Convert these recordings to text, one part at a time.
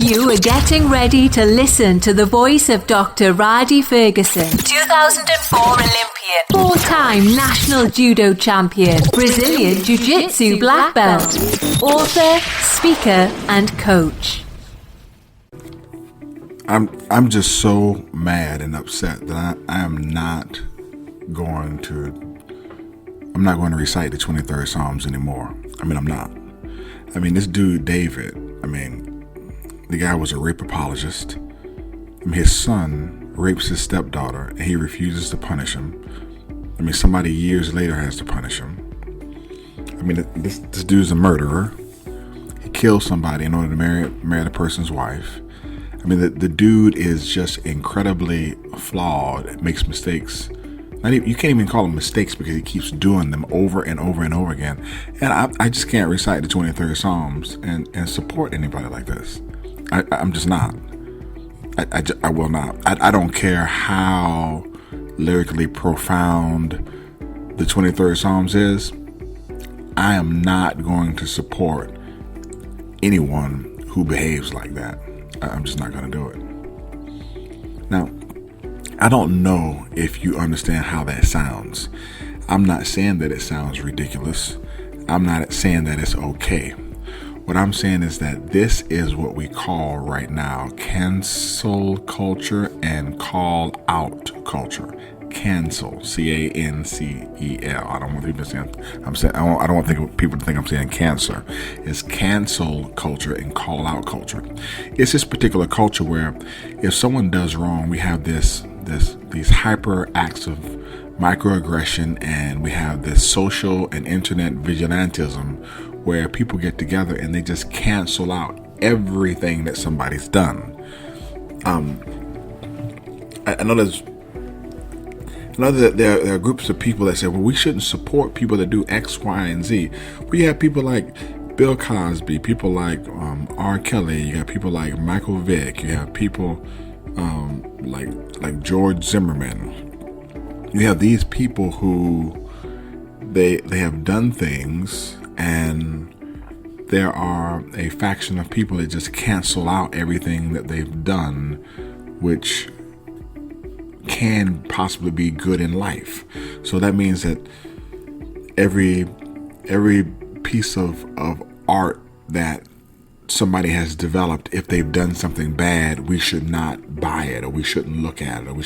You are getting ready to listen to the voice of Dr. Rhadi Ferguson, 2004 Olympian, four-time national judo champion, Brazilian Jiu-Jitsu black belt, author, speaker, and coach. I'm just so mad and upset that I'm not going to recite the 23rd Psalms anymore. I'm not. This dude, David, the guy was a rape apologist. His son rapes his stepdaughter and he refuses to punish him. Somebody years later has to punish him. This dude's a murderer. He kills somebody in order to marry the person's wife. The dude is just incredibly flawed, makes mistakes. You can't even call them mistakes because he keeps doing them over and over and over again. And I just can't recite the 23rd Psalms and support anybody like this. I'm just not. I will not. I don't care how lyrically profound the 23rd Psalms is. I am not going to support anyone who behaves like that. I'm just not going to do it. Now, I don't know if you understand how that sounds. I'm not saying that it sounds ridiculous. I'm not saying that it's okay. What I'm saying is that this is what we call right now cancel culture and call out culture. Cancel, C-A-N-C-E-L. I don't want people I don't want people to think I'm saying cancer. It's cancel culture and call out culture. It's this particular culture where if someone does wrong, we have these hyper acts of microaggression, and we have this social and internet vigilantism where people get together and they just cancel out everything that somebody's done. I know that there are groups of people that say, well, we shouldn't support people that do X, Y, and Z. We have people like Bill Cosby, people like R. Kelly, you got people like Michael Vick, you have people like George Zimmerman. You have these people who they have done things, and there are a faction of people that just cancel out everything that they've done, which can possibly be good in life. So that means that every piece of art that somebody has developed, if they've done something bad, we should not buy it, or we shouldn't look at it, or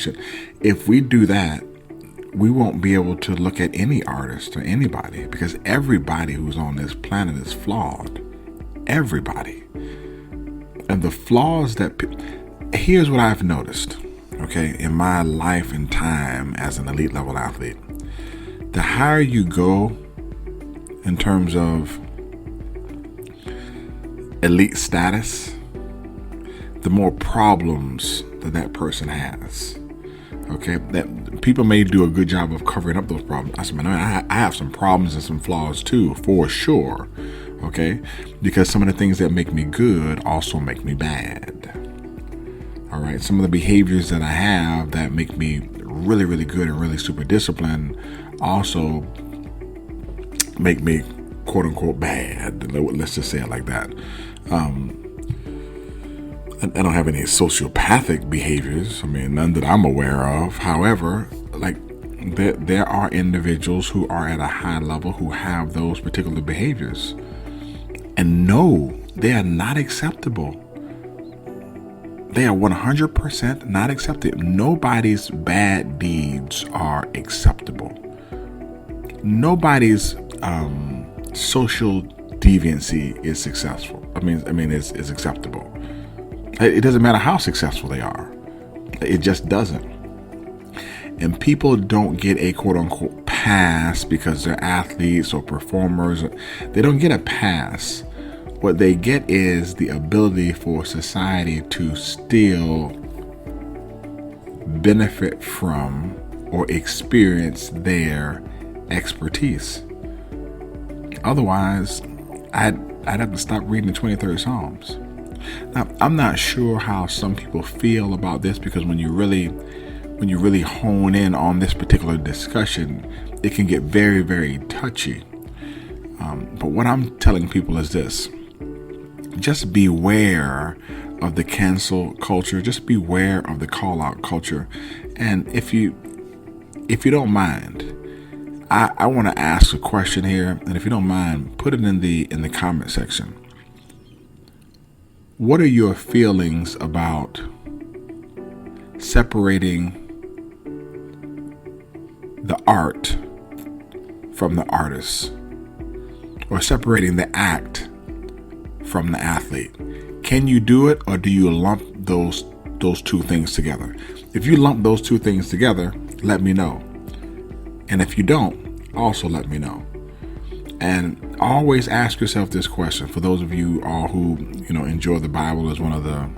if we do that, we won't be able to look at any artist or anybody, because everybody who's on this planet is flawed. Everybody. And the flaws here's what I've noticed, okay, in my life and time as an elite level athlete. The higher you go in terms of elite status, the more problems that person has. Okay, that people may do a good job of covering up those problems. I have some problems and some flaws too, for sure. Okay, because some of the things that make me good also make me bad. All right, some of the behaviors that I have that make me really, really good and really super disciplined also make me quote unquote bad. Let's just say it like that. I don't have any sociopathic behaviors. None that I'm aware of. However, there are individuals who are at a high level who have those particular behaviors. And no, they are not acceptable. They are 100% not accepted. Nobody's bad deeds are acceptable. Nobody's social deviancy is successful. It's acceptable. It doesn't matter how successful they are. It just doesn't. And people don't get a quote unquote pass because they're athletes or performers. They don't get a pass. What they get is the ability for society to still benefit from or experience their expertise. Otherwise, I'd have to stop reading the 23rd Psalms. Now, I'm not sure how some people feel about this, because when you really hone in on this particular discussion, it can get very, very touchy. But what I'm telling people is this: just beware of the cancel culture. Just beware of the call out culture. And if you don't mind, I want to ask a question here, and if you don't mind, put it in the comment section. What are your feelings about separating the art from the artist, or separating the act from the athlete? Can you do it, or do you lump those two things together? If you lump those two things together, let me know. And if you don't, also let me know. And always ask yourself this question. For those of you all who enjoy the Bible as one of the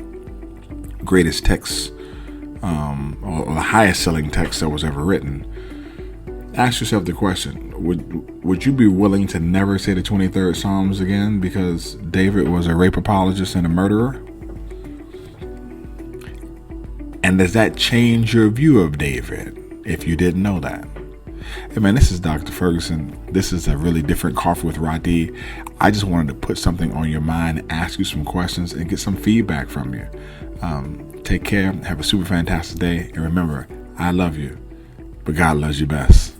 greatest texts, or the highest selling text that was ever written, ask yourself the question: Would you be willing to never say the 23rd Psalms again because David was a rape apologist and a murderer? And does that change your view of David if you didn't know that? Hey man, this is Dr. Ferguson. This is a really different Coffee with Rhadi. I just wanted to put something on your mind, ask you some questions, and get some feedback from you. Take care. Have a super fantastic day. And remember, I love you, but God loves you best.